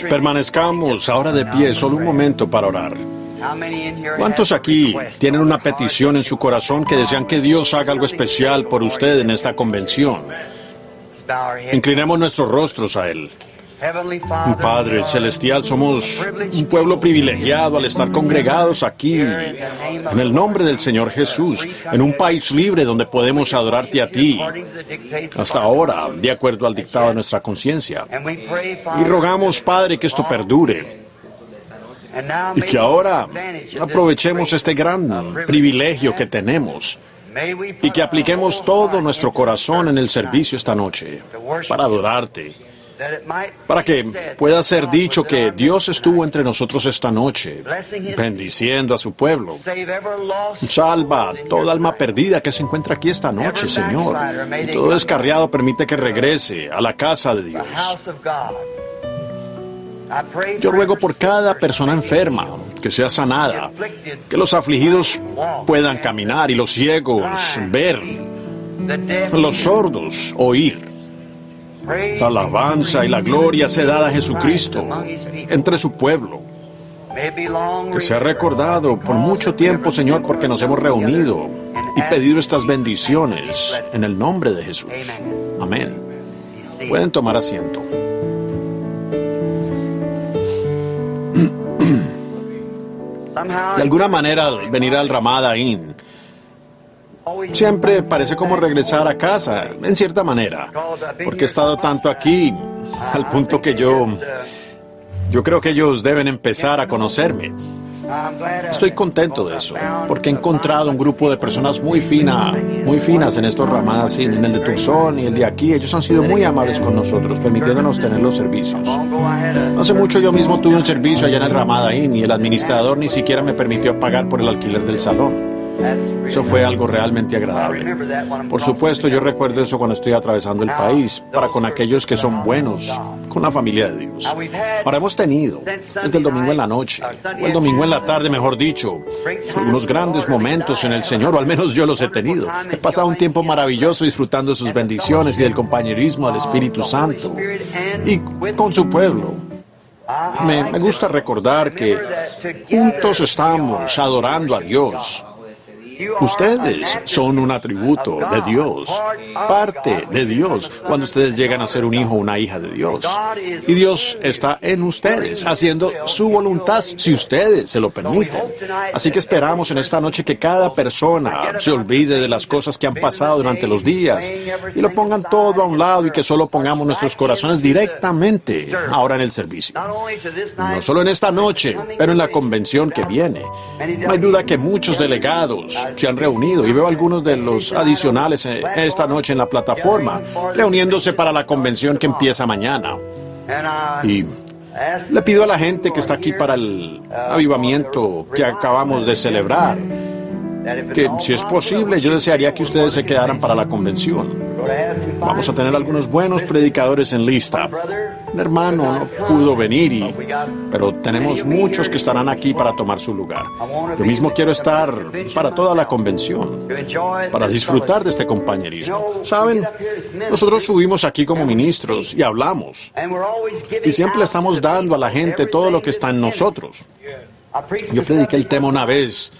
Permanezcamos ahora de pie solo un momento para orar. ¿Cuántos aquí tienen una petición en su corazón que desean que Dios haga algo especial por usted en esta convención? Inclinemos nuestros rostros a Él. Padre Celestial, somos un pueblo privilegiado al estar congregados aquí, en el nombre del Señor Jesús, en un país libre donde podemos adorarte a ti, hasta ahora, de acuerdo al dictado de nuestra conciencia. Y rogamos, Padre, que esto perdure, y que ahora aprovechemos este gran privilegio que tenemos, y que apliquemos todo nuestro corazón en el servicio esta noche, para adorarte, para que pueda ser dicho que Dios estuvo entre nosotros esta noche, bendiciendo a su pueblo. Salva toda alma perdida que se encuentra aquí esta noche, Señor, y todo descarriado permite que regrese a la casa de Dios. Yo ruego por cada persona enferma que sea sanada, que los afligidos puedan caminar y los ciegos ver, los sordos oír. La alabanza y la gloria sea dada a Jesucristo entre su pueblo. Que sea recordado por mucho tiempo, Señor, porque nos hemos reunido y pedido estas bendiciones en el nombre de Jesús. Amén. Pueden tomar asiento. De alguna manera, al venir al Ramada Inn siempre parece como regresar a casa, en cierta manera, porque he estado tanto aquí, al punto que yo creo que ellos deben empezar a conocerme. Estoy contento de eso, porque he encontrado un grupo de personas muy finas en estos ramadas, en el de Tucson y el de aquí. Ellos han sido muy amables con nosotros, permitiéndonos tener los servicios. Hace mucho yo mismo tuve un servicio allá en el Ramada Inn y el administrador ni siquiera me permitió pagar por el alquiler del salón. Eso fue algo realmente agradable. Por supuesto, yo recuerdo eso cuando estoy atravesando el país, para con aquellos que son buenos, con la familia de Dios. Ahora hemos tenido, desde el domingo en la noche, o el domingo en la tarde, mejor dicho, unos grandes momentos en el Señor, o al menos yo los he tenido. He pasado un tiempo maravilloso disfrutando de sus bendiciones y del compañerismo del Espíritu Santo, y con su pueblo. Me gusta recordar que juntos estamos adorando a Dios. Ustedes son un atributo de Dios, parte de Dios, cuando ustedes llegan a ser un hijo o una hija de Dios. Y Dios está en ustedes, haciendo su voluntad, si ustedes se lo permiten. Así que esperamos en esta noche que cada persona se olvide de las cosas que han pasado durante los días y lo pongan todo a un lado y que solo pongamos nuestros corazones directamente ahora en el servicio. No solo en esta noche, pero en la convención que viene. No hay duda que muchos delegados se han reunido y veo algunos de los adicionales esta noche en la plataforma, reuniéndose para la convención que empieza mañana. Y le pido a la gente que está aquí para el avivamiento que acabamos de celebrar, que si es posible, yo desearía que ustedes se quedaran para la convención. Vamos a tener algunos buenos predicadores en lista. Un hermano no pudo venir, pero tenemos muchos que estarán aquí para tomar su lugar. Yo mismo quiero estar para toda la convención, para disfrutar de este compañerismo. ¿Saben? Nosotros subimos aquí como ministros y hablamos. Y siempre le estamos dando a la gente todo lo que está en nosotros. Yo prediqué el tema una vez,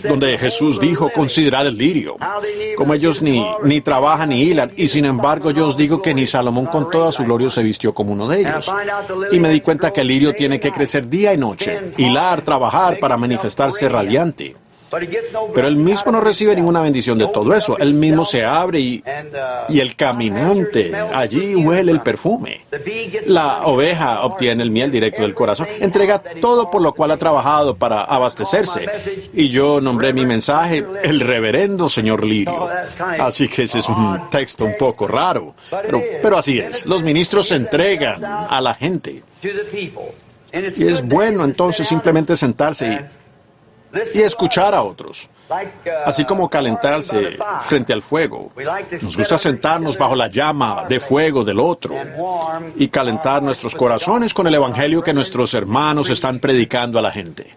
donde Jesús dijo, considerad el lirio, como ellos ni trabajan ni hilan, y sin embargo yo os digo que ni Salomón con toda su gloria se vistió como uno de ellos. Y me di cuenta que el lirio tiene que crecer día y noche, hilar, trabajar para manifestarse radiante. Pero él mismo no recibe ninguna bendición de todo eso. Él mismo se abre y el caminante allí huele el perfume. La oveja obtiene el miel directo del corazón. Entrega todo por lo cual ha trabajado para abastecerse. Y yo nombré mi mensaje el reverendo señor Lirio. Así que ese es un texto un poco raro. Pero así es. Los ministros se entregan a la gente. Y es bueno entonces simplemente sentarse y escuchar a otros, así como calentarse frente al fuego. Nos gusta sentarnos bajo la llama de fuego del otro y calentar nuestros corazones con el evangelio que nuestros hermanos están predicando a la gente.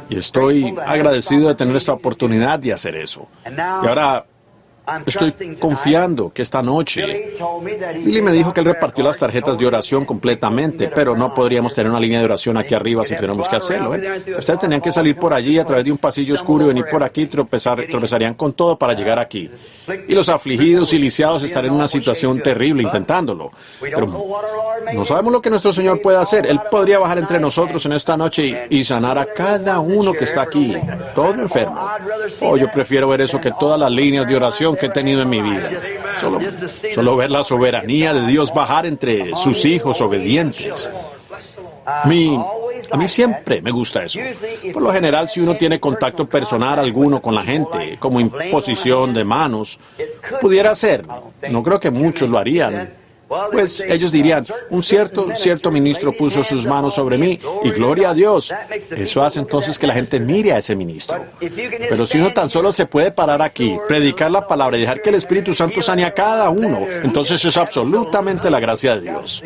Y estoy agradecido de tener esta oportunidad de hacer eso. Y ahora estoy confiando que esta noche Billy me dijo que él repartió las tarjetas de oración completamente, pero no podríamos tener una línea de oración aquí arriba si tuviéramos que hacerlo. Ustedes tenían que salir por allí a través de un pasillo oscuro y venir por aquí, tropezarían con todo para llegar aquí. Y los afligidos y lisiados estarían en una situación terrible intentándolo. Pero no sabemos lo que nuestro Señor puede hacer. Él podría bajar entre nosotros en esta noche y sanar a cada uno que está aquí, todo enfermo. Yo prefiero ver eso que todas las líneas de oración que he tenido en mi vida. Solo ver la soberanía de Dios bajar entre sus hijos obedientes. A mí siempre me gusta eso. Por lo general, si uno tiene contacto personal alguno con la gente, como imposición de manos, pudiera ser. No creo que muchos lo harían. Pues ellos dirían, un cierto ministro puso sus manos sobre mí y gloria a Dios. Eso hace entonces que la gente mire a ese ministro. Pero si uno tan solo se puede parar aquí, predicar la palabra y dejar que el Espíritu Santo sane a cada uno, entonces es absolutamente la gracia de Dios.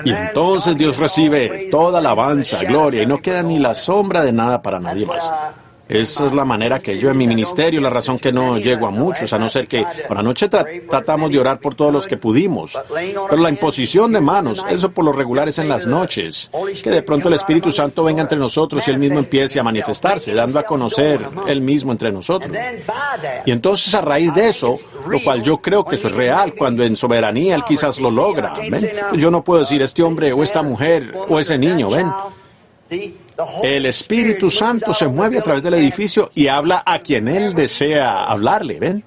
Y entonces Dios recibe toda alabanza, gloria, y no queda ni la sombra de nada para nadie más. Esa es la manera que yo en mi ministerio, la razón que no llego a muchos, a no ser que por la noche tratamos de orar por todos los que pudimos. Pero la imposición de manos, eso por lo regular es en las noches, que de pronto el Espíritu Santo venga entre nosotros y Él mismo empiece a manifestarse, dando a conocer Él mismo entre nosotros. Y entonces a raíz de eso, lo cual yo creo que eso es real, cuando en soberanía Él quizás lo logra, ¿ven? Yo no puedo decir este hombre o esta mujer o ese niño, ¿ven? El Espíritu Santo se mueve a través del edificio y habla a quien Él desea hablarle, ¿ven?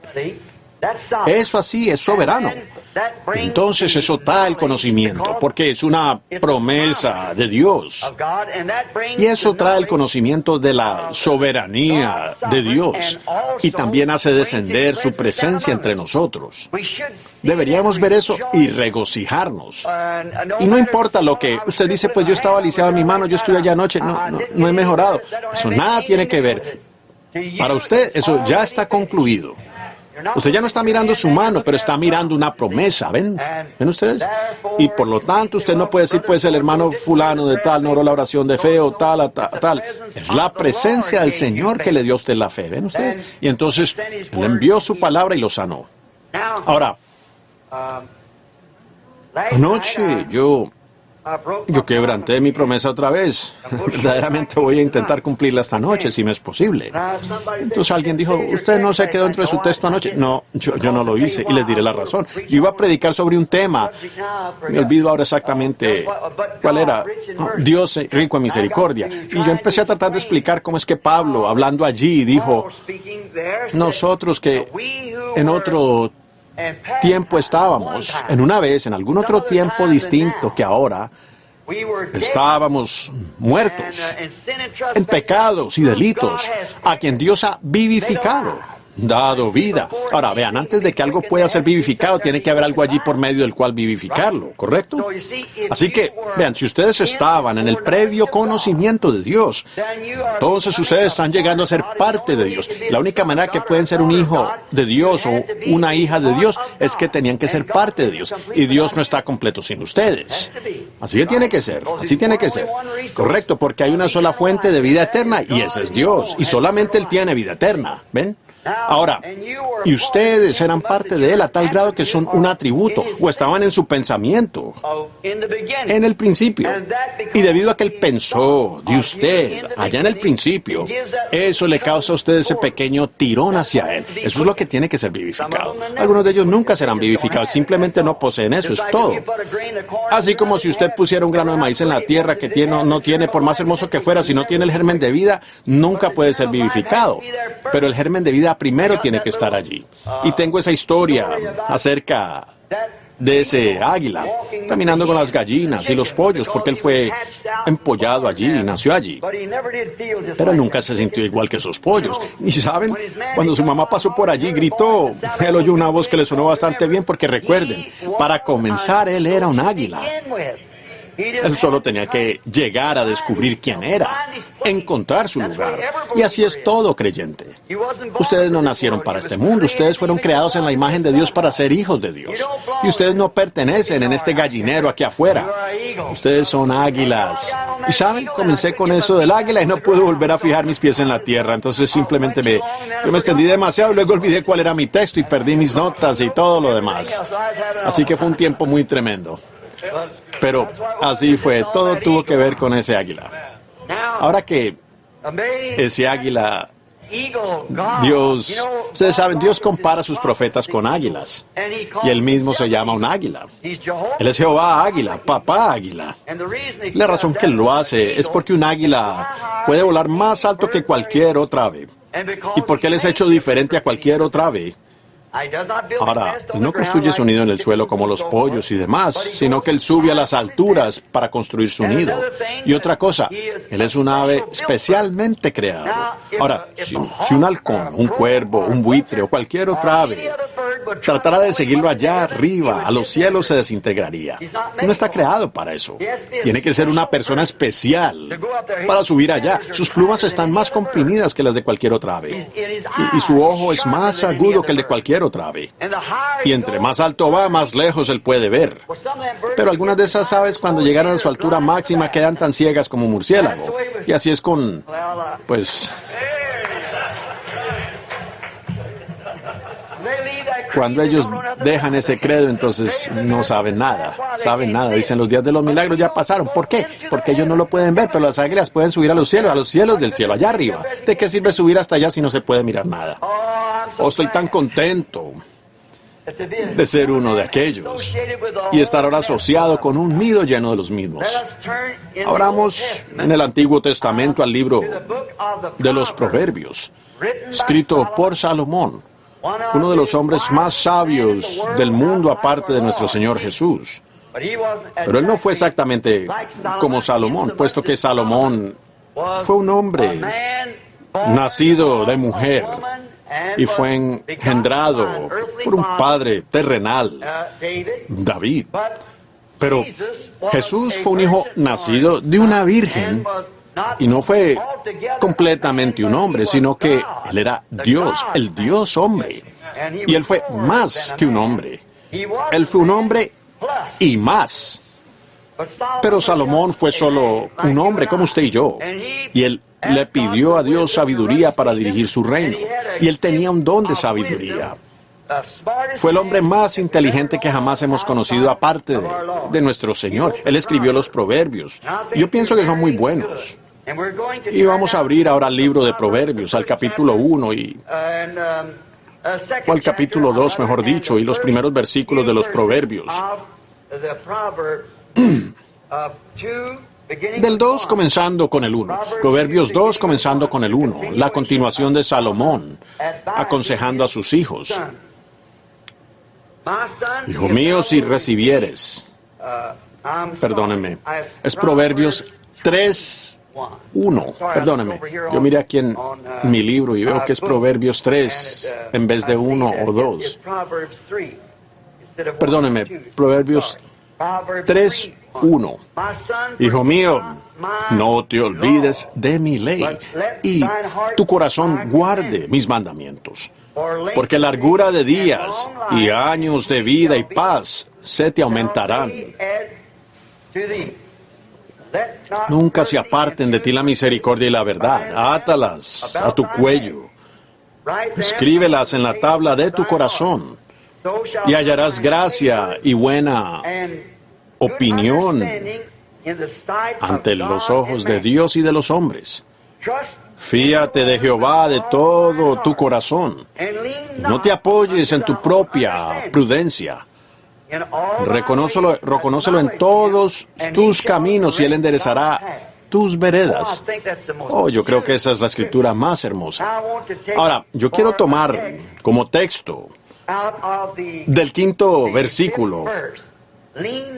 Eso así es soberano. Entonces eso trae el conocimiento, porque es una promesa de Dios. Y eso trae el conocimiento de la soberanía de Dios. Y también hace descender su presencia entre nosotros. Deberíamos ver eso y regocijarnos. Y no importa lo que usted dice, pues yo estaba lisiado en mi mano, yo estuve allá anoche, no he mejorado. Eso nada tiene que ver. Para usted eso ya está concluido. Usted ya no está mirando su mano, pero está mirando una promesa, ¿ven? ¿Ven ustedes? Y por lo tanto, usted no puede decir, pues, el hermano fulano de tal no oró la oración de fe o tal. Es la presencia del Señor que le dio a usted la fe, ¿ven ustedes? Y entonces, Él envió su palabra y lo sanó. Ahora, anoche yo quebranté mi promesa otra vez. Verdaderamente voy a intentar cumplirla esta noche, si me es posible. Entonces alguien dijo, ¿usted no se quedó dentro de su texto anoche? No, yo no lo hice, y les diré la razón. Yo iba a predicar sobre un tema. Me olvido ahora exactamente cuál era. Dios rico en misericordia. Y yo empecé a tratar de explicar cómo es que Pablo, hablando allí, dijo, nosotros que en otro tiempo estábamos, en algún otro tiempo distinto que ahora, estábamos muertos en pecados y delitos, a quien Dios ha vivificado, dado vida. Ahora, vean, antes de que algo pueda ser vivificado, tiene que haber algo allí por medio del cual vivificarlo, ¿correcto? Así que, vean, si ustedes estaban en el previo conocimiento de Dios, entonces ustedes están llegando a ser parte de Dios. La única manera que pueden ser un hijo de Dios o una hija de Dios es que tenían que ser parte de Dios. Y Dios no está completo sin ustedes. Así que tiene que ser, así tiene que ser. Correcto, porque hay una sola fuente de vida eterna y ese es Dios. Y solamente Él tiene vida eterna, ¿ven? Ahora, y ustedes eran parte de Él a tal grado que son un atributo, o estaban en su pensamiento, en el principio. Y debido a que Él pensó de usted allá en el principio, eso le causa a usted ese pequeño tirón hacia Él. Eso es lo que tiene que ser vivificado. Algunos de ellos nunca serán vivificados, simplemente no poseen eso, es todo. Así como si usted pusiera un grano de maíz en la tierra que no tiene, por más hermoso que fuera, si no tiene el germen de vida, nunca puede ser vivificado. Pero el germen de vida primero tiene que estar allí. Y tengo esa historia acerca de ese águila, caminando con las gallinas y los pollos, porque él fue empollado allí y nació allí. Pero él nunca se sintió igual que esos pollos. Y saben, cuando su mamá pasó por allí, gritó, él oyó una voz que le sonó bastante bien, porque recuerden, para comenzar, él era un águila. Él solo tenía que llegar a descubrir quién era, encontrar su lugar. Y así es todo creyente. Ustedes no nacieron para este mundo, ustedes fueron creados en la imagen de Dios para ser hijos de Dios. Y ustedes no pertenecen en este gallinero aquí afuera. Ustedes son águilas. Y saben, comencé con eso del águila y no pude volver a fijar mis pies en la tierra. Entonces simplemente yo me extendí demasiado y luego olvidé cuál era mi texto y perdí mis notas y todo lo demás. Así que fue un tiempo muy tremendo. Pero así fue, todo tuvo que ver con ese águila. Ahora que ese águila, Dios, ustedes saben, Dios compara a sus profetas con águilas. Y él mismo se llama un águila. Él es Jehová águila, papá águila. La razón que él lo hace es porque un águila puede volar más alto que cualquier otra ave. Y porque él es hecho diferente a cualquier otra ave. Ahora, él no construye su nido en el suelo como los pollos y demás, sino que él sube a las alturas para construir su nido. Y otra cosa, él es un ave especialmente creado. Ahora, si un halcón, un cuervo, un buitre o cualquier otra ave tratara de seguirlo allá arriba, a los cielos, se desintegraría. No está creado para eso. Tiene que ser una persona especial para subir allá. Sus plumas están más comprimidas que las de cualquier otra ave. Y su ojo es más agudo que el de cualquier otra ave. Y entre más alto va, más lejos él puede ver. Pero algunas de esas aves, cuando llegan a su altura máxima, quedan tan ciegas como un murciélago. Y así es con, pues, cuando ellos dejan ese credo, entonces no saben nada. Dicen, los días de los milagros ya pasaron. ¿Por qué? Porque ellos no lo pueden ver, pero las águilas pueden subir a los cielos del cielo, allá arriba. ¿De qué sirve subir hasta allá si no se puede mirar nada? Oh, estoy tan contento de ser uno de aquellos y estar ahora asociado con un nido lleno de los mismos. Abramos en el Antiguo Testamento al libro de los Proverbios, escrito por Salomón. uno de los hombres más sabios del mundo aparte de nuestro Señor Jesús. Pero él no fue exactamente como Salomón, puesto que Salomón fue un hombre nacido de mujer y fue engendrado por un padre terrenal, David. Pero Jesús fue un hijo nacido de una virgen y no fue completamente un hombre, sino que él era Dios, el Dios hombre. Y él fue más que un hombre. Él fue un hombre y más. Pero Salomón fue solo un hombre como usted y yo. Y él le pidió a Dios sabiduría para dirigir su reino. Y él tenía un don de sabiduría. Fue el hombre más inteligente que jamás hemos conocido aparte de nuestro Señor. Él escribió los Proverbios. Yo pienso que son muy buenos. Y vamos a abrir ahora el libro de Proverbios, al capítulo 1 o al capítulo 2, mejor dicho, y los primeros versículos de los Proverbios. Del 2 comenzando con el 1. Proverbios 2 comenzando con el 1. La continuación de Salomón, aconsejando a sus hijos. Hijo mío, si recibieres. Perdónenme. Es Proverbios 3:1. Perdónenme. Yo miré aquí en mi libro y veo que es Proverbios 3 en vez de 1 o 2. Perdónenme. Proverbios 3:1. Hijo mío, no te olvides de mi ley y tu corazón guarde mis mandamientos, porque largura de días y años de vida y paz se te aumentarán. Nunca se aparten de ti la misericordia y la verdad. Átalas a tu cuello. Escríbelas en la tabla de tu corazón y hallarás gracia y buena opinión ante los ojos de Dios y de los hombres. Fíate de Jehová de todo tu corazón. No te apoyes en tu propia prudencia. Reconócelo en todos tus caminos y Él enderezará tus veredas. Oh, yo creo que esa es la escritura más hermosa. Ahora, yo quiero tomar como texto del 5º versículo: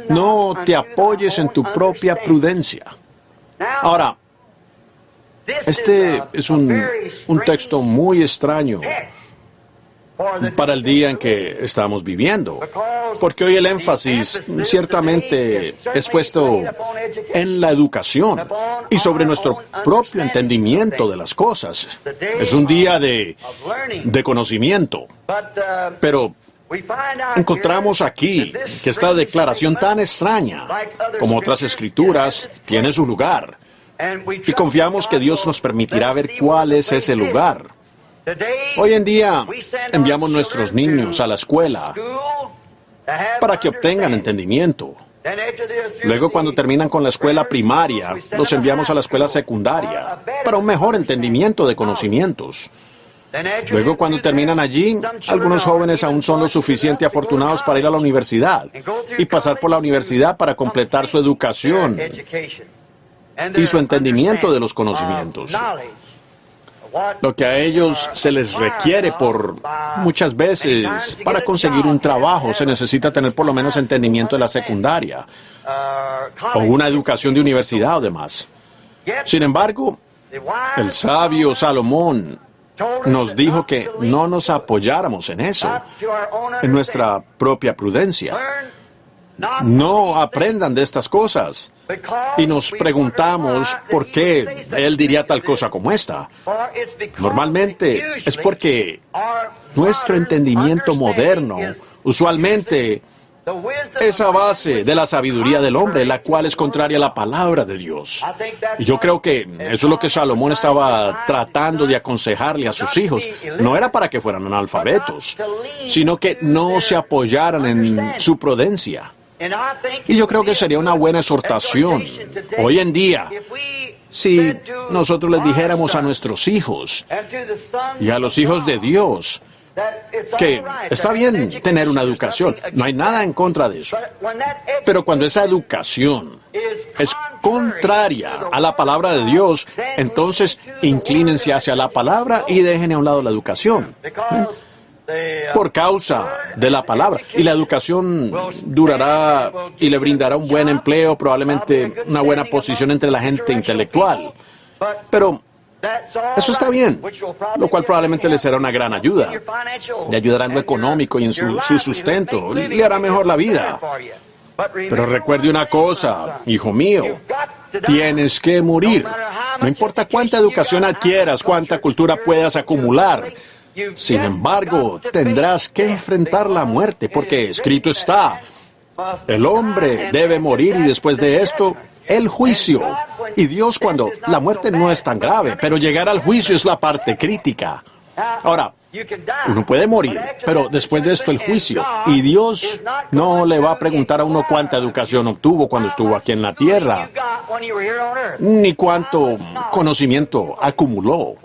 no te apoyes en tu propia prudencia. Ahora, este es un texto muy extraño para el día en que estamos viviendo, porque hoy el énfasis ciertamente es puesto en la educación y sobre nuestro propio entendimiento de las cosas. Es un día de conocimiento, pero encontramos aquí que esta declaración tan extraña como otras escrituras tiene su lugar, y confiamos que Dios nos permitirá ver cuál es ese lugar. Hoy en día enviamos nuestros niños a la escuela para que obtengan entendimiento. Luego, cuando terminan con la escuela primaria, los enviamos a la escuela secundaria para un mejor entendimiento de conocimientos. Luego, cuando terminan allí, algunos jóvenes aún son lo suficiente afortunados para ir a la universidad y pasar por la universidad para completar su educación y su entendimiento de los conocimientos. Lo que a ellos se les requiere muchas veces para conseguir un trabajo, se necesita tener por lo menos entendimiento de la secundaria o una educación de universidad o demás. Sin embargo, el sabio Salomón nos dijo que no nos apoyáramos en eso, en nuestra propia prudencia. No aprendan de estas cosas. Y nos preguntamos por qué él diría tal cosa como esta. Normalmente es porque nuestro entendimiento moderno usualmente es a base de la sabiduría del hombre, la cual es contraria a la palabra de Dios. Y yo creo que eso es lo que Salomón estaba tratando de aconsejarle a sus hijos. No era para que fueran analfabetos, sino que no se apoyaran en su prudencia. Y yo creo que sería una buena exhortación hoy en día si nosotros les dijéramos a nuestros hijos y a los hijos de Dios que está bien tener una educación, no hay nada en contra de eso, pero cuando esa educación es contraria a la palabra de Dios, entonces inclínense hacia la palabra y dejen a un lado la educación. por causa de la palabra. Y la educación durará y le brindará un buen empleo, probablemente una buena posición entre la gente intelectual. Pero eso está bien, lo cual probablemente le será una gran ayuda. Le ayudará en lo económico y en su sustento. Le hará mejor la vida. Pero recuerde una cosa, hijo mío, tienes que morir. No importa cuánta educación adquieras, cuánta cultura puedas acumular. Sin embargo, tendrás que enfrentar la muerte, porque escrito está, el hombre debe morir y después de esto, el juicio. Y Dios, cuando la muerte no es tan grave, pero llegar al juicio es la parte crítica. Ahora, uno puede morir, pero después de esto el juicio. Y Dios no le va a preguntar a uno cuánta educación obtuvo cuando estuvo aquí en la tierra, ni cuánto conocimiento acumuló.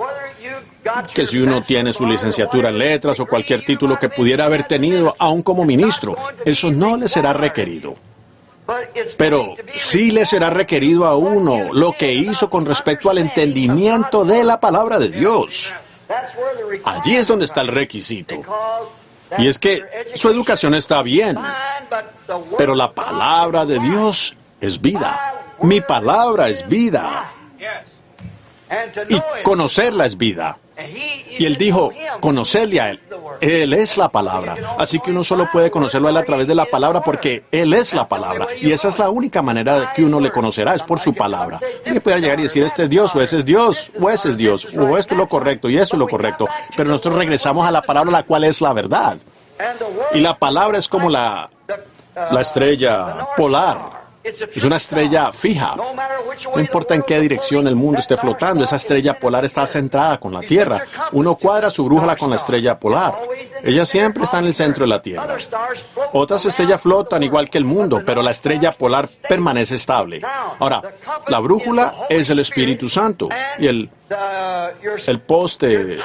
Que si uno tiene su licenciatura en letras o cualquier título que pudiera haber tenido, aún como ministro, eso no le será requerido. Pero sí le será requerido a uno lo que hizo con respecto al entendimiento de la palabra de Dios. Allí es donde está el requisito. Y es que su educación está bien, pero la palabra de Dios es vida. Mi palabra es vida. Y conocerla es vida. Y él dijo, conocerle a él. Él es la palabra. Así que uno solo puede conocerlo a él a través de la palabra porque él es la palabra. Y esa es la única manera que uno le conocerá, es por su palabra. Y puede llegar y decir, este es Dios, o ese es Dios, o ese es Dios, o esto es lo correcto, y eso es lo correcto. Pero nosotros regresamos a la palabra, la cual es la verdad. Y la palabra es como la estrella polar. Es una estrella fija. No importa en qué dirección el mundo esté flotando, esa estrella polar está centrada con la Tierra. Uno cuadra su brújula con la estrella polar. Ella siempre está en el centro de la Tierra. Otras estrellas flotan igual que el mundo, pero la estrella polar permanece estable. Ahora, la brújula es el Espíritu Santo y el poste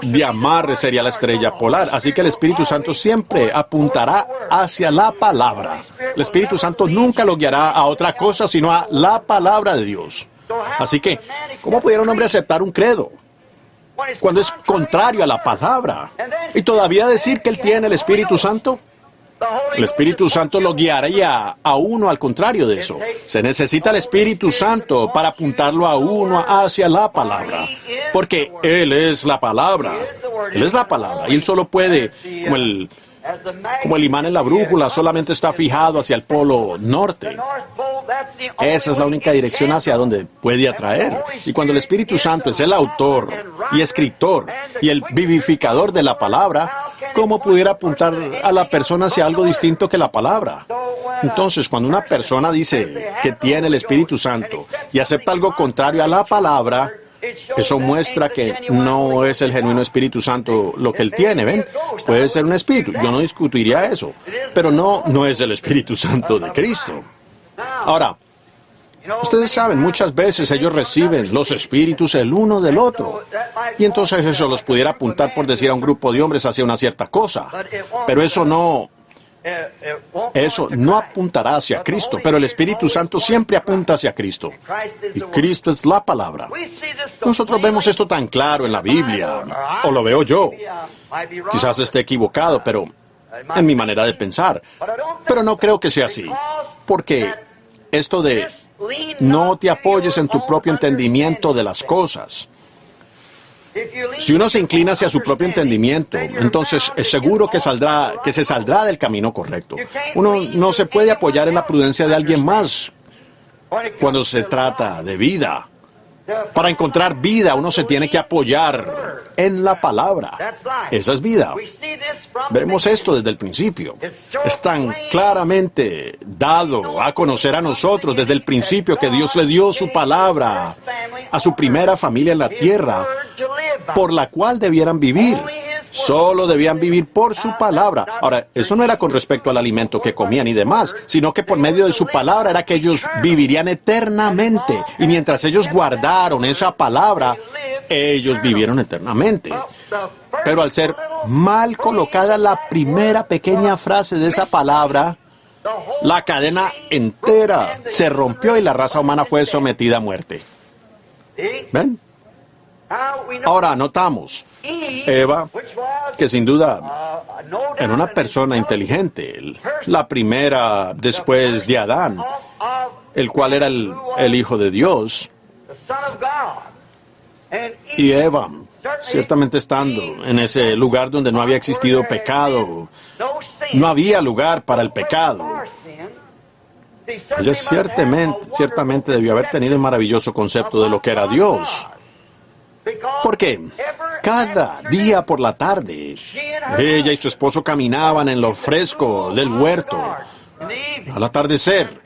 de amarre sería la estrella polar. Así que el Espíritu Santo siempre apuntará hacia la palabra. El Espíritu Santo nunca lo guiará a otra cosa, sino a la palabra de Dios. Así que, ¿cómo pudiera un hombre aceptar un credo cuando es contrario a la palabra? Y todavía decir que él tiene el Espíritu Santo. El Espíritu Santo lo guiaría a uno al contrario de eso. Se necesita el Espíritu Santo para apuntarlo a uno hacia la palabra. Porque Él es la palabra. Él es la palabra. Y Él solo puede, como el imán en la brújula, solamente está fijado hacia el polo norte. Esa es la única dirección hacia donde puede atraer. Y cuando el Espíritu Santo es el autor y escritor y el vivificador de la palabra, ¿cómo pudiera apuntar a la persona hacia algo distinto que la palabra? Entonces, cuando una persona dice que tiene el Espíritu Santo y acepta algo contrario a la palabra, eso muestra que no es el genuino Espíritu Santo lo que él tiene, ¿ven? Puede ser un espíritu, yo no discutiría eso, pero no es el Espíritu Santo de Cristo. Ahora, ustedes saben, muchas veces ellos reciben los espíritus el uno del otro, y entonces eso los pudiera apuntar, por decir, a un grupo de hombres hacia una cierta cosa, pero eso no apuntará hacia Cristo, pero el Espíritu Santo siempre apunta hacia Cristo. Y Cristo es la palabra. Nosotros vemos esto tan claro en la Biblia, o lo veo yo. Quizás esté equivocado, pero en mi manera de pensar. Pero no creo que sea así, porque esto de no te apoyes en tu propio entendimiento de las cosas. Si uno se inclina hacia su propio entendimiento, entonces es seguro que se saldrá del camino correcto. Uno no se puede apoyar en la prudencia de alguien más cuando se trata de vida. Para encontrar vida, uno se tiene que apoyar en la palabra. Esa es vida. Vemos esto desde el principio. Es tan claramente dado a conocer a nosotros desde el principio que Dios le dio su palabra a su primera familia en la tierra, por la cual debieran vivir. Solo debían vivir por su palabra. Ahora, eso no era con respecto al alimento que comían y demás, sino que por medio de su palabra era que ellos vivirían eternamente. Y mientras ellos guardaron esa palabra, ellos vivieron eternamente. Pero al ser mal colocada la primera pequeña frase de esa palabra, la cadena entera se rompió y la raza humana fue sometida a muerte. ¿Ven? Ahora notamos, Eva, que sin duda era una persona inteligente, la primera después de Adán, el cual era el Hijo de Dios. Y Eva, ciertamente estando en ese lugar donde no había existido pecado, no había lugar para el pecado. Ella ciertamente debió haber tenido un maravilloso concepto de lo que era Dios. Porque cada día por la tarde, ella y su esposo caminaban en lo fresco del huerto al atardecer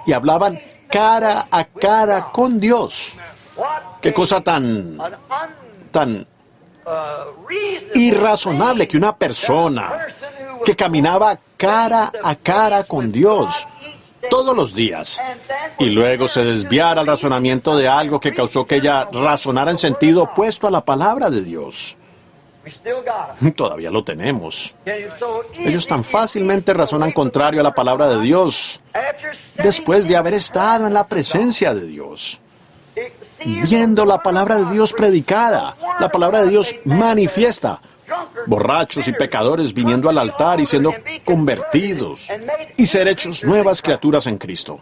y hablaban cara a cara con Dios. Qué cosa tan irrazonable que una persona que caminaba cara a cara con Dios todos los días y luego se desviara al razonamiento de algo que causó que ella razonara en sentido opuesto a la palabra de Dios. Todavía lo tenemos. Ellos tan fácilmente razonan contrario a la palabra de Dios después de haber estado en la presencia de Dios, viendo la palabra de Dios predicada, la palabra de Dios manifiesta, borrachos y pecadores viniendo al altar y siendo convertidos y ser hechos nuevas criaturas en Cristo.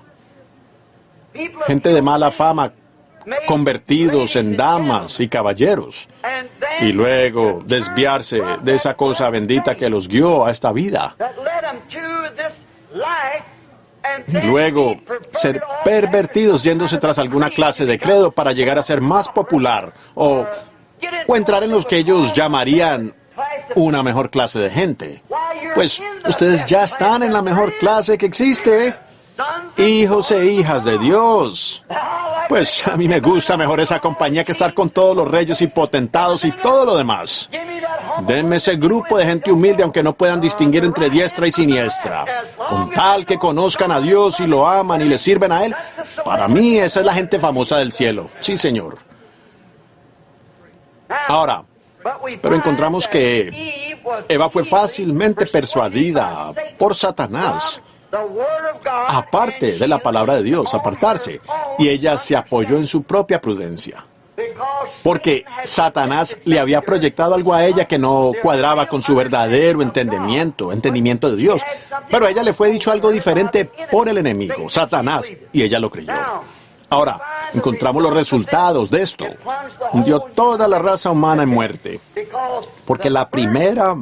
Gente de mala fama convertidos en damas y caballeros y luego desviarse de esa cosa bendita que los guió a esta vida. Y luego ser pervertidos yéndose tras alguna clase de credo para llegar a ser más popular o entrar en los que ellos llamarían una mejor clase de gente. Pues ustedes ya están en la mejor clase que existe. Hijos e hijas de Dios. Pues a mí me gusta mejor esa compañía que estar con todos los reyes y potentados y todo lo demás. Denme ese grupo de gente humilde aunque no puedan distinguir entre diestra y siniestra. Con tal que conozcan a Dios y lo aman y le sirven a Él, para mí esa es la gente famosa del cielo. Sí, Señor. Ahora, pero encontramos que Eva fue fácilmente persuadida por Satanás, aparte de la palabra de Dios, apartarse, y ella se apoyó en su propia prudencia. Porque Satanás le había proyectado algo a ella que no cuadraba con su verdadero entendimiento de Dios. Pero a ella le fue dicho algo diferente por el enemigo, Satanás, y ella lo creyó. Ahora, encontramos los resultados de esto. Hundió toda la raza humana en muerte. Porque la primera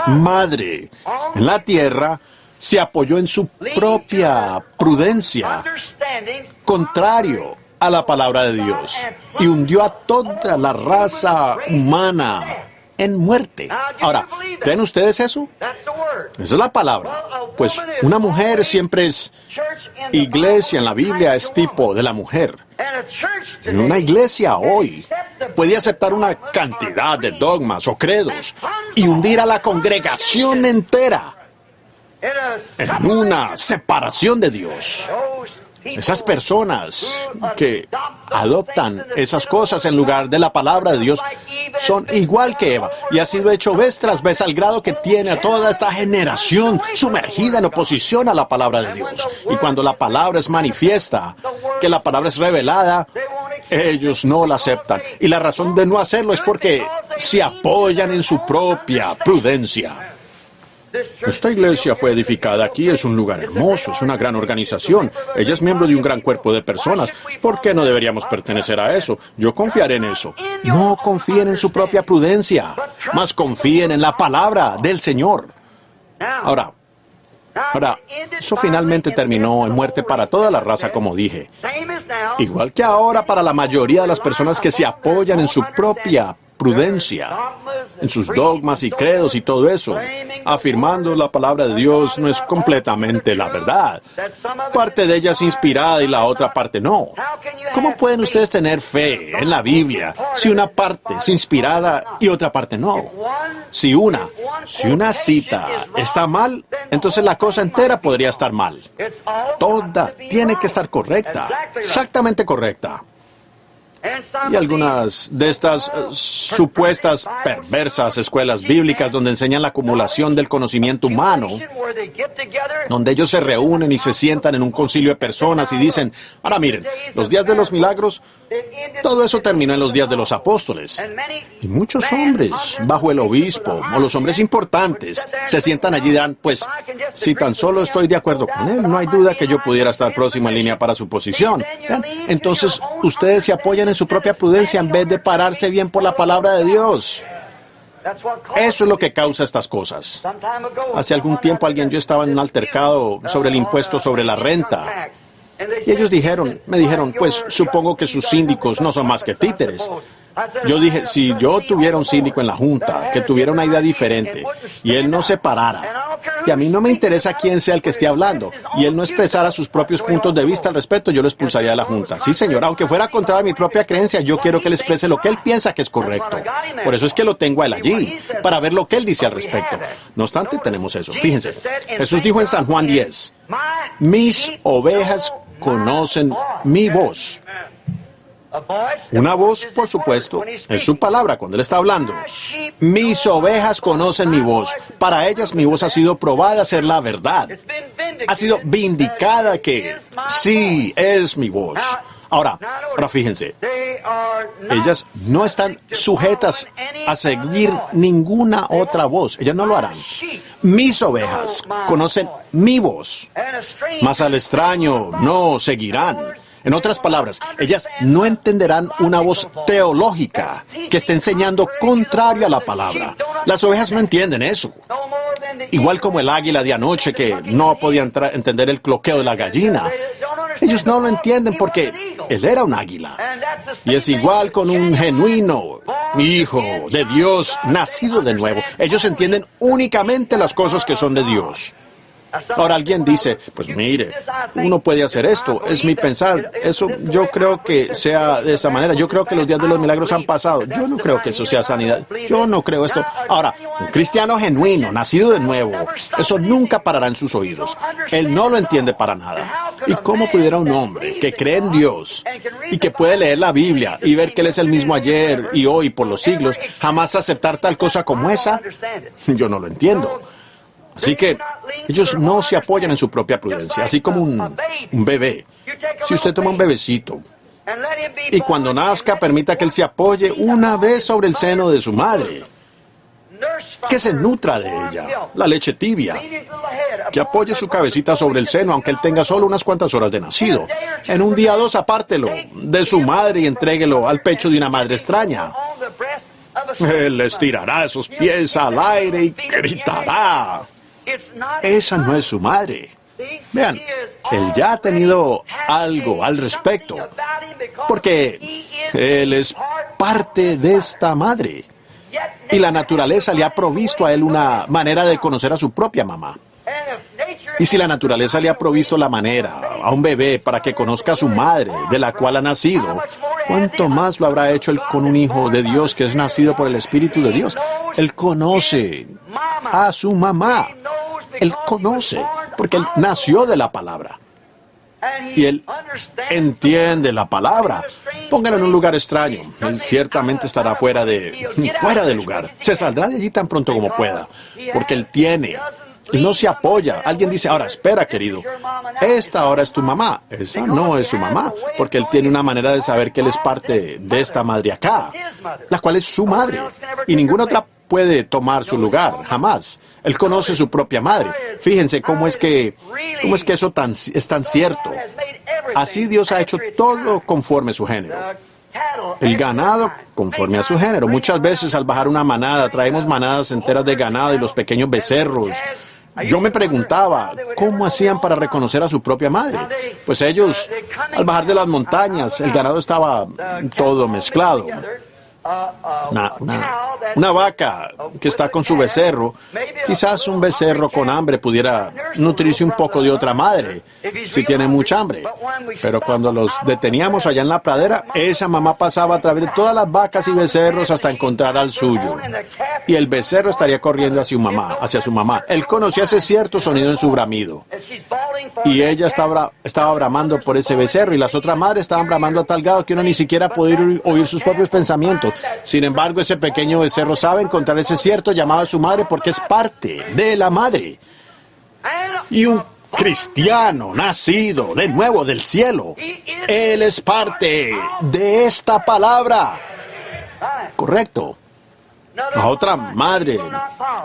madre en la tierra se apoyó en su propia prudencia, contrario a la palabra de Dios, y hundió a toda la raza humana en muerte. Ahora, ¿creen ustedes eso? Esa es la palabra. Pues una mujer siempre es iglesia en la Biblia, es tipo de la mujer. Y una iglesia hoy puede aceptar una cantidad de dogmas o credos y hundir a la congregación entera en una separación de Dios. Esas personas que adoptan esas cosas en lugar de la palabra de Dios son igual que Eva, y ha sido hecho vez tras vez al grado que tiene a toda esta generación sumergida en oposición a la palabra de Dios. Y cuando la palabra es manifiesta, que la palabra es revelada, ellos no la aceptan. Y la razón de no hacerlo es porque se apoyan en su propia prudencia. Esta iglesia fue edificada aquí, es un lugar hermoso, es una gran organización. Ella es miembro de un gran cuerpo de personas. ¿Por qué no deberíamos pertenecer a eso? Yo confiaré en eso. No confíen en su propia prudencia, más confíen en la palabra del Señor. Ahora, eso finalmente terminó en muerte para toda la raza, como dije. Igual que ahora para la mayoría de las personas que se apoyan en su propia prudencia, en sus dogmas y credos y todo eso, afirmando la palabra de Dios no es completamente la verdad. Parte de ella es inspirada y la otra parte no. ¿Cómo pueden ustedes tener fe en la Biblia si una parte es inspirada y otra parte no? Si una cita está mal, entonces la cosa entera podría estar mal. Toda tiene que estar correcta, exactamente correcta. Y algunas de estas supuestas perversas escuelas bíblicas donde enseñan la acumulación del conocimiento humano, donde ellos se reúnen y se sientan en un concilio de personas y dicen, ahora miren, los días de los milagros Todo eso terminó en los días de los apóstoles. Y muchos hombres, bajo el obispo, o los hombres importantes, se sientan allí y dan, pues, si tan solo estoy de acuerdo con él, no hay duda que yo pudiera estar próxima en línea para su posición. ¿Vean? Entonces, ustedes se apoyan en su propia prudencia en vez de pararse bien por la palabra de Dios. Eso es lo que causa estas cosas. Hace algún tiempo yo estaba en un altercado sobre el impuesto sobre la renta. Y ellos me dijeron, pues supongo que sus síndicos no son más que títeres. Yo dije, si yo tuviera un síndico en la junta que tuviera una idea diferente y él no se parara, y a mí no me interesa quién sea el que esté hablando, y él no expresara sus propios puntos de vista al respecto, yo lo expulsaría de la junta. Sí, señor, aunque fuera contrario a mi propia creencia, yo quiero que él exprese lo que él piensa que es correcto. Por eso es que lo tengo a él allí, para ver lo que él dice al respecto. No obstante, tenemos eso. Fíjense, Jesús dijo en San Juan 10, mis ovejas conocen mi voz. Una voz, por supuesto, es su palabra cuando Él está hablando. Mis ovejas conocen mi voz. Para ellas mi voz ha sido probada a ser la verdad. Ha sido vindicada que sí es mi voz. Ahora fíjense, ellas no están sujetas a seguir ninguna otra voz. Ellas no lo harán. Mis ovejas conocen mi voz, mas al extraño no seguirán. En otras palabras, ellas no entenderán una voz teológica que esté enseñando contrario a la palabra. Las ovejas no entienden eso. Igual como el águila de anoche que no podía entender el cloqueo de la gallina. Ellos no lo entienden porque él era un águila. Y es igual con un genuino hijo de Dios nacido de nuevo. Ellos entienden únicamente las cosas que son de Dios. Ahora alguien dice, pues mire, uno puede hacer esto, es mi pensar, eso yo creo que sea de esa manera, yo creo que los días de los milagros han pasado, yo no creo que eso sea sanidad, yo no creo esto. Ahora, un cristiano genuino, nacido de nuevo, eso nunca parará en sus oídos, él no lo entiende para nada. ¿Y cómo pudiera un hombre que cree en Dios y que puede leer la Biblia y ver que Él es el mismo ayer y hoy por los siglos, jamás aceptar tal cosa como esa? Yo no lo entiendo. Así que ellos no se apoyan en su propia prudencia, así como un bebé. Si usted toma un bebecito y cuando nazca permita que él se apoye una vez sobre el seno de su madre, que se nutra de ella, la leche tibia, que apoye su cabecita sobre el seno aunque él tenga solo unas cuantas horas de nacido. En un día o dos apártelo de su madre y entréguelo al pecho de una madre extraña. Él estirará sus pies al aire y gritará. Esa no es su madre. Vean, él ya ha tenido algo al respecto, porque él es parte de esta madre. Y la naturaleza le ha provisto a él una manera de conocer a su propia mamá. Y si la naturaleza le ha provisto la manera a un bebé para que conozca a su madre, de la cual ha nacido, ¿cuánto más lo habrá hecho él con un hijo de Dios que es nacido por el Espíritu de Dios? Él conoce a su mamá. Él conoce, porque él nació de la palabra. Y él entiende la palabra. Póngalo en un lugar extraño. Él ciertamente estará fuera de lugar. Se saldrá de allí tan pronto como pueda, porque él tiene. Él no se apoya. Alguien dice, ahora espera, querido, esta ahora es tu mamá. Esa no es su mamá, porque él tiene una manera de saber que él es parte de esta madre acá, la cual es su madre, y ninguna otra puede tomar su lugar, jamás. Él conoce su propia madre. Fíjense cómo es que eso es tan cierto. Así Dios ha hecho todo conforme a su género. El ganado conforme a su género. Muchas veces al bajar una manada, traemos manadas enteras de ganado y los pequeños becerros. Yo me preguntaba, ¿cómo hacían para reconocer a su propia madre? Pues ellos, al bajar de las montañas, el ganado estaba todo mezclado. Una vaca que está con su becerro, quizás un becerro con hambre pudiera nutrirse un poco de otra madre, si tiene mucha hambre. Pero cuando los deteníamos allá en la pradera, esa mamá pasaba a través de todas las vacas y becerros hasta encontrar al suyo. Y el becerro estaría corriendo hacia su mamá. Él conocía ese cierto sonido en su bramido. Y ella estaba bramando por ese becerro, y las otras madres estaban bramando a tal grado que uno ni siquiera podía oír sus propios pensamientos. Sin embargo, ese pequeño becerro sabe encontrar ese cierto llamado a su madre porque es parte de la madre. Y un cristiano nacido de nuevo del cielo Él es parte de esta palabra. Correcto. La otra madre,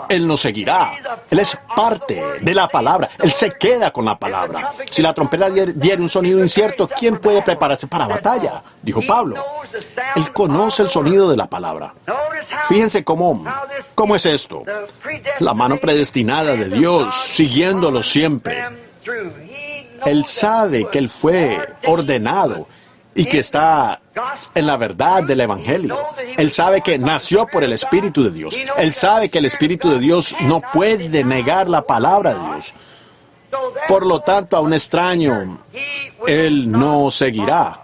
Él nos seguirá. Él es parte de la palabra. Él se queda con la palabra. Si la trompeta diera un sonido incierto, ¿quién puede prepararse para batalla? Dijo Pablo. Él conoce el sonido de la palabra. Fíjense cómo es esto. La mano predestinada de Dios, siguiéndolo siempre. Él sabe que Él fue ordenado y que está en la verdad del Evangelio. Él sabe que nació por el Espíritu de Dios. Él sabe que el Espíritu de Dios no puede negar la palabra de Dios. Por lo tanto, a un extraño, Él no seguirá.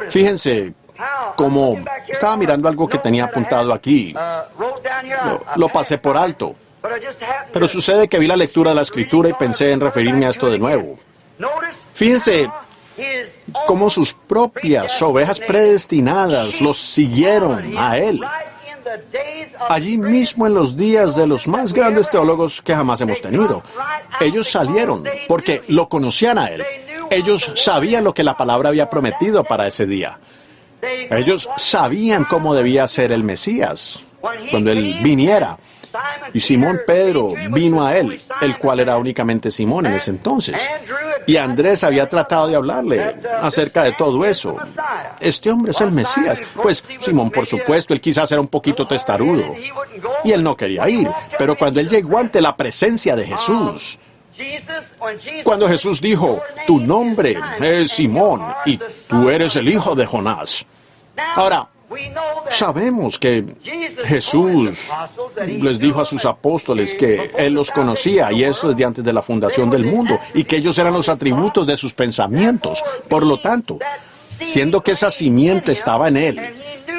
Fíjense cómo estaba mirando algo que tenía apuntado aquí. Lo pasé por alto. Pero sucede que vi la lectura de la Escritura y pensé en referirme a esto de nuevo. Fíjense cómo sus propias ovejas predestinadas los siguieron a Él. Allí mismo en los días de los más grandes teólogos que jamás hemos tenido. Ellos salieron porque lo conocían a Él. Ellos sabían lo que la palabra había prometido para ese día. Ellos sabían cómo debía ser el Mesías cuando Él viniera. Y Simón Pedro vino a Él, el cual era únicamente Simón en ese entonces. Y Andrés había tratado de hablarle acerca de todo eso. Este hombre es el Mesías. Pues Simón, por supuesto, él quizás era un poquito testarudo. Y él no quería ir. Pero cuando él llegó ante la presencia de Jesús, cuando Jesús dijo, tu nombre es Simón y tú eres el hijo de Jonás. Ahora, sabemos que Jesús les dijo a sus apóstoles que Él los conocía, y eso desde antes de la fundación del mundo, y que ellos eran los atributos de sus pensamientos. Por lo tanto, siendo que esa simiente estaba en Él,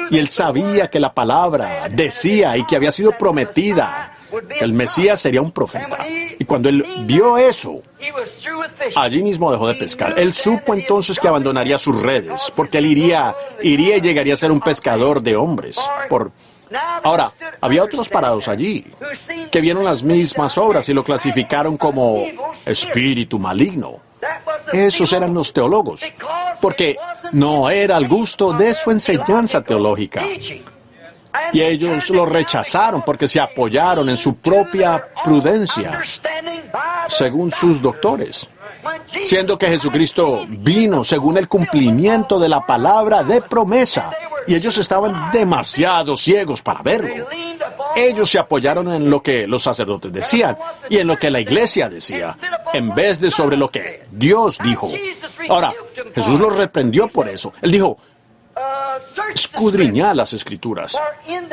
y Él sabía que la palabra decía y que había sido prometida, que el Mesías sería un profeta. Y cuando Él vio eso, allí mismo dejó de pescar. Él supo entonces que abandonaría sus redes, porque Él iría y llegaría a ser un pescador de hombres. Ahora, había otros parados allí, que vieron las mismas obras y lo clasificaron como espíritu maligno. Esos eran los teólogos, porque no era al gusto de su enseñanza teológica. Y ellos lo rechazaron porque se apoyaron en su propia prudencia, según sus doctores, siendo que Jesucristo vino según el cumplimiento de la palabra de promesa, y ellos estaban demasiado ciegos para verlo. Ellos se apoyaron en lo que los sacerdotes decían y en lo que la iglesia decía, en vez de sobre lo que Dios dijo. Ahora, Jesús los reprendió por eso. Él dijo, escudriñad las Escrituras,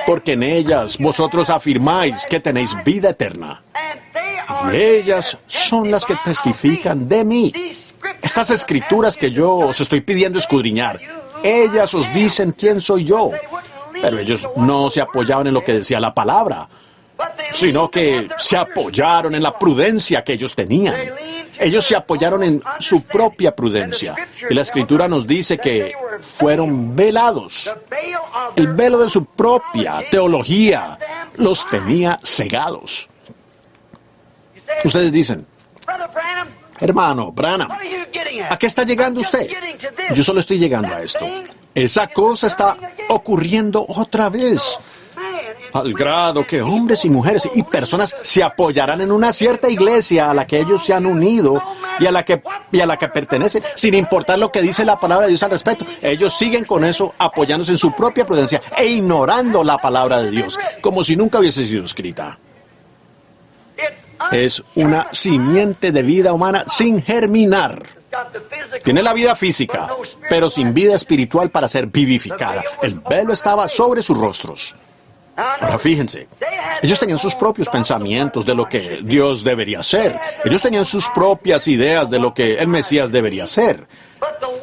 porque en ellas vosotros afirmáis que tenéis vida eterna, y ellas son las que testifican de mí. Estas Escrituras que yo os estoy pidiendo escudriñar, ellas os dicen quién soy yo. Pero ellos no se apoyaban en lo que decía la palabra, sino que se apoyaron en la prudencia que ellos tenían. Ellos se apoyaron en su propia prudencia. Y la Escritura nos dice que fueron velados. El velo de su propia teología los tenía cegados. Ustedes dicen, hermano Branham, ¿a qué está llegando usted? Yo solo estoy llegando a esto. Esa cosa está ocurriendo otra vez. Al grado que hombres y mujeres y personas se apoyarán en una cierta iglesia a la que ellos se han unido y a la que pertenecen, sin importar lo que dice la palabra de Dios al respecto. Ellos siguen con eso, apoyándose en su propia prudencia e ignorando la palabra de Dios, como si nunca hubiese sido escrita. Es una simiente de vida humana sin germinar. Tiene la vida física, pero sin vida espiritual para ser vivificada. El velo estaba sobre sus rostros. Ahora fíjense, ellos tenían sus propios pensamientos de lo que Dios debería ser. Ellos tenían sus propias ideas de lo que el Mesías debería ser.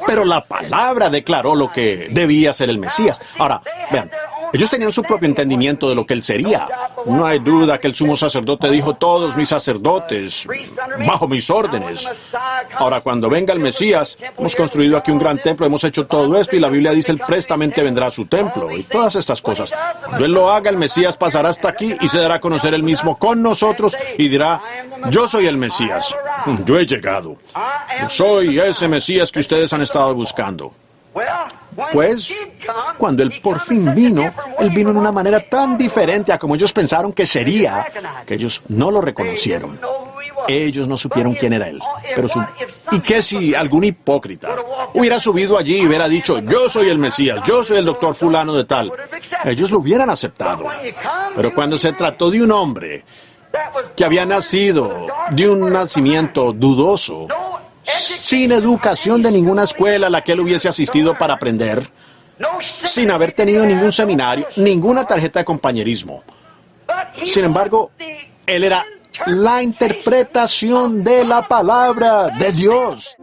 Pero la palabra declaró lo que debía ser el Mesías. Ahora, vean, ellos tenían su propio entendimiento de lo que Él sería. No hay duda que el sumo sacerdote dijo, todos mis sacerdotes, bajo mis órdenes. Ahora, cuando venga el Mesías, hemos construido aquí un gran templo, hemos hecho todo esto, y la Biblia dice, Él prestamente vendrá a su templo, y todas estas cosas. Cuando Él lo haga, el Mesías pasará hasta aquí, y se dará a conocer Él mismo con nosotros, y dirá, yo soy el Mesías. Yo he llegado. Yo soy ese Mesías que ustedes han estado buscando. Pues, cuando Él por fin vino, Él vino en una manera tan diferente a como ellos pensaron que sería, que ellos no lo reconocieron. Ellos no supieron quién era Él. ¿Y qué si algún hipócrita hubiera subido allí y hubiera dicho, yo soy el Mesías, yo soy el doctor fulano de tal? Ellos lo hubieran aceptado. Pero cuando se trató de un hombre que había nacido de un nacimiento dudoso, sin educación de ninguna escuela a la que él hubiese asistido para aprender, sin haber tenido ningún seminario, ninguna tarjeta de compañerismo. Sin embargo, él era la interpretación de la palabra de Dios.